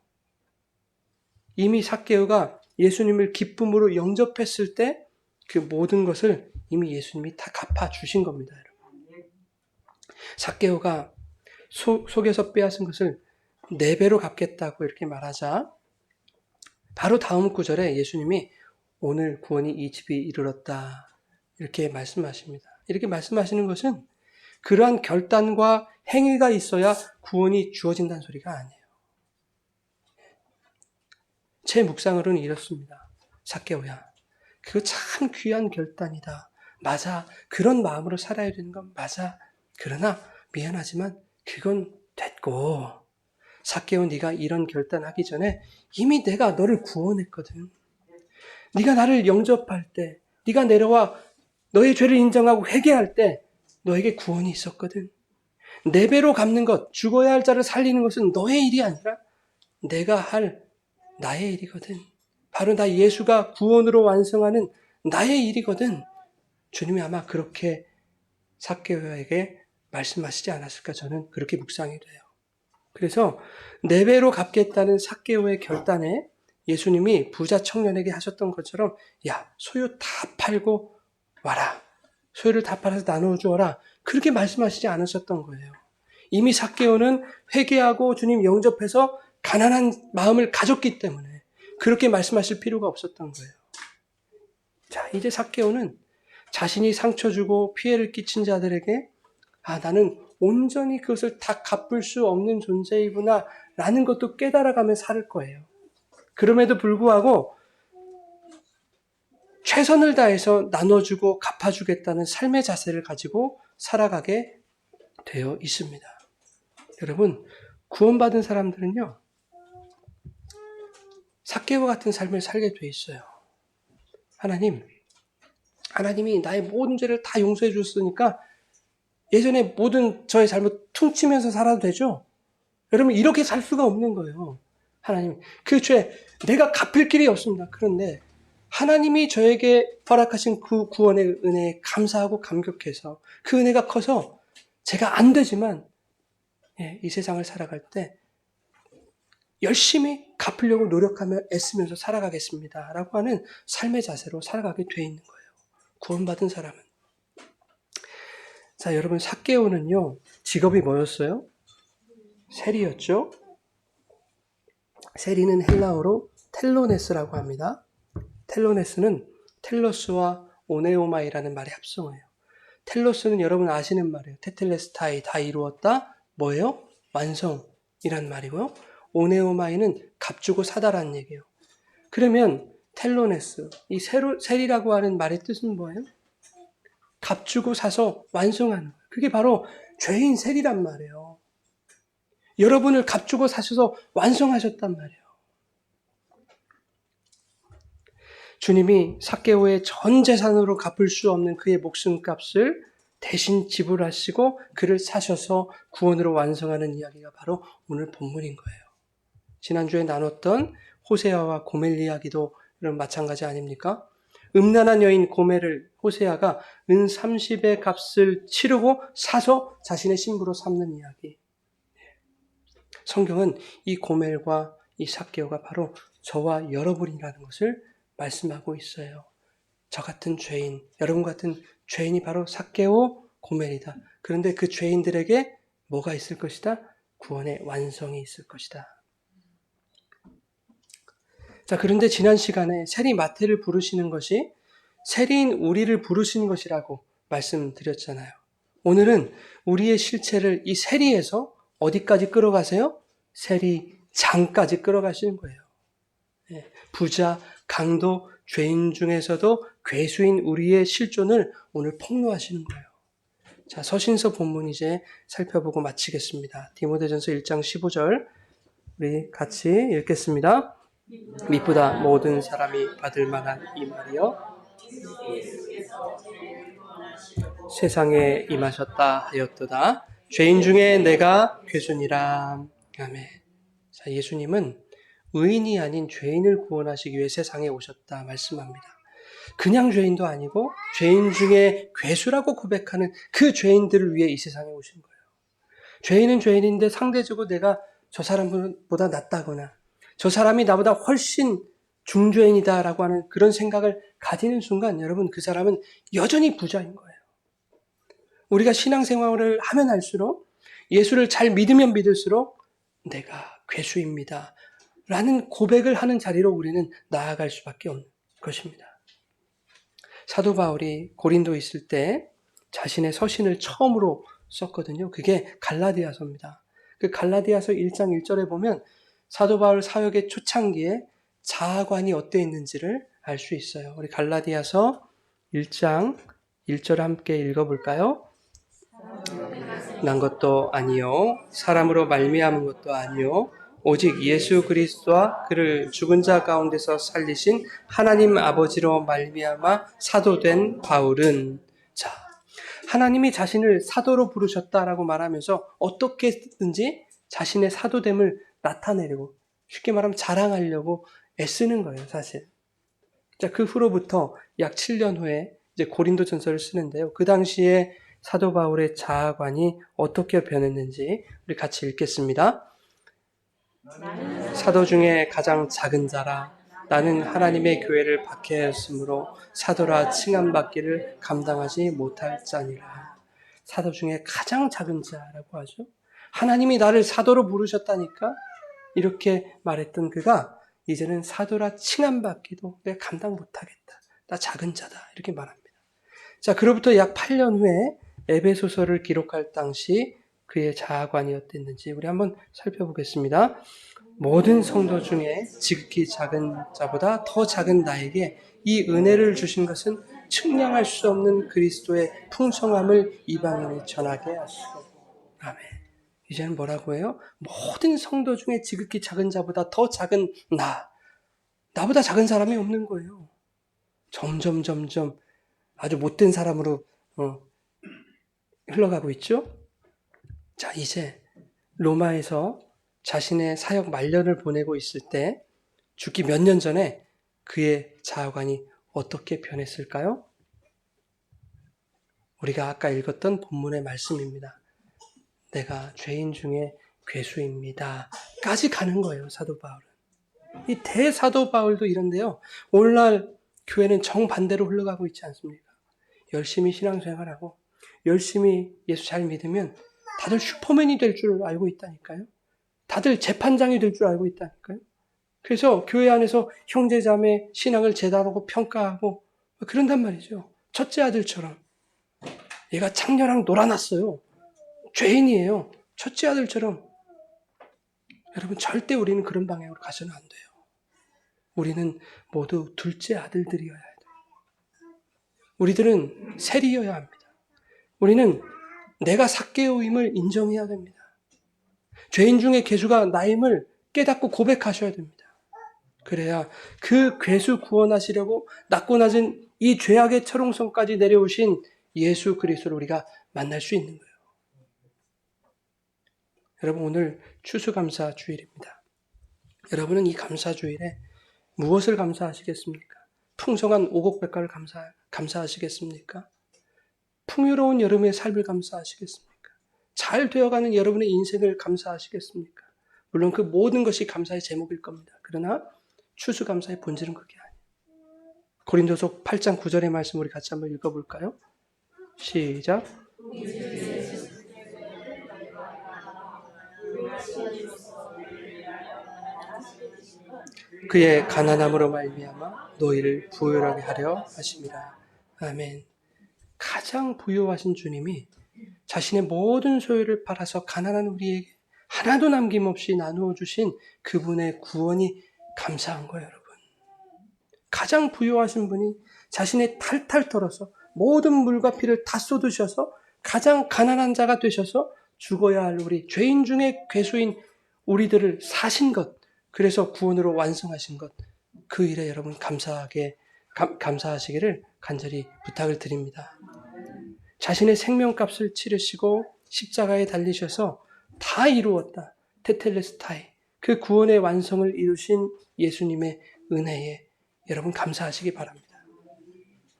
이미 삭개오가 예수님을 기쁨으로 영접했을 때 그 모든 것을 이미 예수님이 다 갚아주신 겁니다, 여러분. 삭개오가 속여서 빼앗은 것을 4배로 갚겠다고 이렇게 말하자 바로 다음 구절에 예수님이 오늘 구원이 이 집에 이르렀다 이렇게 말씀하십니다. 이렇게 말씀하시는 것은 그러한 결단과 행위가 있어야 구원이 주어진다는 소리가 아니에요. 제 묵상으로는 이렇습니다. 삭개오야, 그거 참 귀한 결단이다. 맞아. 그런 마음으로 살아야 되는 건 맞아. 그러나 미안하지만 그건 됐고 삭개오 네가 이런 결단하기 전에 이미 내가 너를 구원했거든. 네가 나를 영접할 때, 네가 내려와 너의 죄를 인정하고 회개할 때 너에게 구원이 있었거든. 4배로 갚는 것, 죽어야 할 자를 살리는 것은 너의 일이 아니라 내가 할 나의 일이거든. 바로 나 예수가 구원으로 완성하는 나의 일이거든. 주님이 아마 그렇게 삭개오에게 말씀하시지 않았을까 저는 그렇게 묵상이 돼요. 그래서 4배로 갚겠다는 삭개오의 결단에 예수님이 부자 청년에게 하셨던 것처럼 야, 소유 다 팔고 와라. 소유를 다 팔아서 나누어 주어라. 그렇게 말씀하시지 않으셨던 거예요. 이미 삭개오는 회개하고 주님 영접해서 가난한 마음을 가졌기 때문에 그렇게 말씀하실 필요가 없었던 거예요. 자, 이제 삭개오는 자신이 상처 주고 피해를 끼친 자들에게 나는 온전히 그것을 다 갚을 수 없는 존재이구나 라는 것도 깨달아가며 살 거예요. 그럼에도 불구하고 최선을 다해서 나눠주고 갚아주겠다는 삶의 자세를 가지고 살아가게 되어 있습니다. 여러분, 구원받은 사람들은요, 삭개오 같은 삶을 살게 돼 있어요. 하나님이 나의 모든 죄를 다 용서해 줬으니까 예전에 모든 저의 잘못 퉁치면서 살아도 되죠? 여러분, 이렇게 살 수가 없는 거예요. 하나님, 그 죄 내가 갚을 길이 없습니다. 그런데 하나님이 저에게 허락하신 그 구원의 은혜에 감사하고 감격해서 그 은혜가 커서 제가 안 되지만 이 세상을 살아갈 때 열심히 갚으려고 노력하며 애쓰면서 살아가겠습니다. 라고 하는 삶의 자세로 살아가게 돼 있는 거예요. 구원받은 사람은. 자, 여러분, 삭개오는요, 직업이 뭐였어요? 세리였죠? 세리는 헬라어로 텔로네스라고 합니다. 텔로네스는 텔로스와 오네오마이라는 말의 합성어예요. 텔로스는 여러분 아시는 말이에요. 테텔레스타이, 다 이루었다. 뭐예요? 완성이란 말이고요. 오네오마이는 값주고 사다라는 얘기예요. 그러면 텔로네스, 이 세리라고 하는 말의 뜻은 뭐예요? 값주고 사서 완성하는 거예요. 그게 바로 죄인 세리란 말이에요. 여러분을 값주고 사셔서 완성하셨단 말이에요. 주님이 삭개오의 전 재산으로 갚을 수 없는 그의 목숨값을 대신 지불하시고 그를 사셔서 구원으로 완성하는 이야기가 바로 오늘 본문인 거예요. 지난주에 나눴던 호세아와 고멜 이야기도 이런 마찬가지 아닙니까? 음란한 여인 고멜을 호세아가 은 30의 값을 치르고 사서 자신의 신부로 삼는 이야기. 성경은 이 고멜과 이 삭개오가 바로 저와 여러분이라는 것을 말씀하고 있어요. 저 같은 죄인, 여러분 같은 죄인이 바로 삭개오, 고멜이다. 그런데 그 죄인들에게 뭐가 있을 것이다? 구원의 완성이 있을 것이다. 자, 그런데 지난 시간에 세리 마태를 부르시는 것이 세리인 우리를 부르시는 것이라고 말씀드렸잖아요. 오늘은 우리의 실체를 이 세리에서 어디까지 끌어가세요? 세리장까지 끌어가시는 거예요. 부자, 강도, 죄인 중에서도 괴수인 우리의 실존을 오늘 폭로하시는 거예요. 자, 서신서 본문 이제 살펴보고 마치겠습니다. 디모데전서 1장 15절 우리 같이 읽겠습니다. 미쁘다 모든 사람이 받을 만한 이 말이여 세상에 임하셨다 하였도다. 죄인 중에 내가 괴순이라. 아멘. 자, 예수님은 의인이 아닌 죄인을 구원하시기 위해 세상에 오셨다 말씀합니다. 그냥 죄인도 아니고 죄인 중에 괴수라고 고백하는 그 죄인들을 위해 이 세상에 오신 거예요. 죄인은 죄인인데 상대적으로 내가 저 사람보다 낫다거나 저 사람이 나보다 훨씬 중죄인이다라고 하는 그런 생각을 가지는 순간 여러분 그 사람은 여전히 부자인 거예요. 우리가 신앙생활을 하면 할수록 예수를 잘 믿으면 믿을수록 내가 괴수입니다 라는 고백을 하는 자리로 우리는 나아갈 수밖에 없는 것입니다. 사도 바울이 고린도에 있을 때 자신의 서신을 처음으로 썼거든요. 그게 갈라디아서입니다. 그 갈라디아서 1장 1절에 보면 사도 바울 사역의 초창기에 자아관이 어땠는지를 알 수 있어요. 우리 갈라디아서 1장 1절 함께 읽어볼까요? 난 것도 아니요 사람으로 말미암은 것도 아니요 오직 예수 그리스도와 그를 죽은 자 가운데서 살리신 하나님 아버지로 말미암아 사도된 바울은 자 하나님이 자신을 사도로 부르셨다라고 말하면서 어떻게든지 자신의 사도됨을 나타내려고 쉽게 말하면 자랑하려고 애쓰는 거예요, 사실. 자, 그 후로부터 약 7년 후에 이제 고린도전서를 쓰는데요. 그 당시에 사도 바울의 자아관이 어떻게 변했는지 우리 같이 읽겠습니다. 사도 중에 가장 작은 자라 나는 하나님의 교회를 박해하였으므로 사도라 칭함받기를 감당하지 못할 자니라. 사도 중에 가장 작은 자라고 하죠. 하나님이 나를 사도로 부르셨다니까 이렇게 말했던 그가 이제는 사도라 칭함받기도 내가 감당 못하겠다. 나 작은 자다. 이렇게 말합니다. 자, 그로부터 약 8년 후에 에베소서를 기록할 당시 그의 자아관이 어땠는지 우리 한번 살펴보겠습니다. 모든 성도 중에 지극히 작은 자보다 더 작은 나에게 이 은혜를 주신 것은 측량할 수 없는 그리스도의 풍성함을 이방인에 전하게 하시고. 아멘. 이제는 뭐라고 해요? 모든 성도 중에 지극히 작은 자보다 더 작은 나보다 작은 사람이 없는 거예요. 점점 아주 못된 사람으로 흘러가고 있죠. 자, 이제 로마에서 자신의 사역 말년을 보내고 있을 때 죽기 몇 년 전에 그의 자아관이 어떻게 변했을까요? 우리가 아까 읽었던 본문의 말씀입니다. 내가 죄인 중에 괴수입니다 까지 가는 거예요, 사도 바울은. 이 대사도 바울도 이런데요. 오늘날 교회는 정반대로 흘러가고 있지 않습니까? 열심히 신앙생활하고 열심히 예수 잘 믿으면 다들 슈퍼맨이 될 줄 알고 있다니까요. 다들 재판장이 될 줄 알고 있다니까요. 그래서 교회 안에서 형제자매 신앙을 재단하고 평가하고 그런단 말이죠. 첫째 아들처럼. 얘가 창녀랑 놀아놨어요. 죄인이에요. 첫째 아들처럼. 여러분 절대 우리는 그런 방향으로 가서는 안 돼요. 우리는 모두 둘째 아들들이어야 돼요. 우리들은 세리여야 합니다. 우리는 내가 삭개오임을 인정해야 됩니다. 죄인 중에 괴수가 나임을 깨닫고 고백하셔야 됩니다. 그래야 그 괴수 구원하시려고 낮고 낮은 이 죄악의 철옹성까지 내려오신 예수 그리스도를 우리가 만날 수 있는 거예요. 여러분, 오늘 추수감사 주일입니다. 여러분은 이 감사 주일에 무엇을 감사하시겠습니까? 풍성한 오곡백과를 감사하시겠습니까? 풍요로운 여러분의 삶을 감사하시겠습니까? 잘 되어가는 여러분의 인생을 감사하시겠습니까? 물론 그 모든 것이 감사의 제목일 겁니다. 그러나 추수감사의 본질은 그게 아니에요. 고린도서 8장 9절의 말씀 우리 같이 한번 읽어볼까요? 시작. 그의 가난함으로 말미암아 너희를 부유하게 하려 하심이라. 아멘. 가장 부유하신 주님이 자신의 모든 소유를 팔아서 가난한 우리에게 하나도 남김없이 나누어 주신 그분의 구원이 감사한 거예요, 여러분. 가장 부유하신 분이 자신의 탈탈 털어서 모든 물과 피를 다 쏟으셔서 가장 가난한 자가 되셔서 죽어야 할 우리 죄인 중에 괴수인 우리들을 사신 것, 그래서 구원으로 완성하신 것, 그 일에 여러분 감사하시기를 간절히 부탁을 드립니다. 자신의 생명값을 치르시고 십자가에 달리셔서 다 이루었다. 테텔레스타이, 그 구원의 완성을 이루신 예수님의 은혜에 여러분 감사하시기 바랍니다.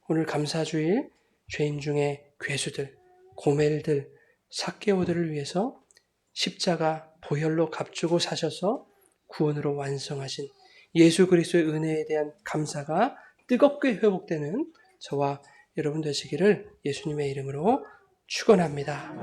오늘 감사주일 죄인 중에 괴수들, 고멜들, 삭개오들을 위해서 십자가 보혈로 값주고 사셔서 구원으로 완성하신 예수 그리스도의 은혜에 대한 감사가 뜨겁게 회복되는 저와 여러분 되시기를 예수님의 이름으로 축원합니다.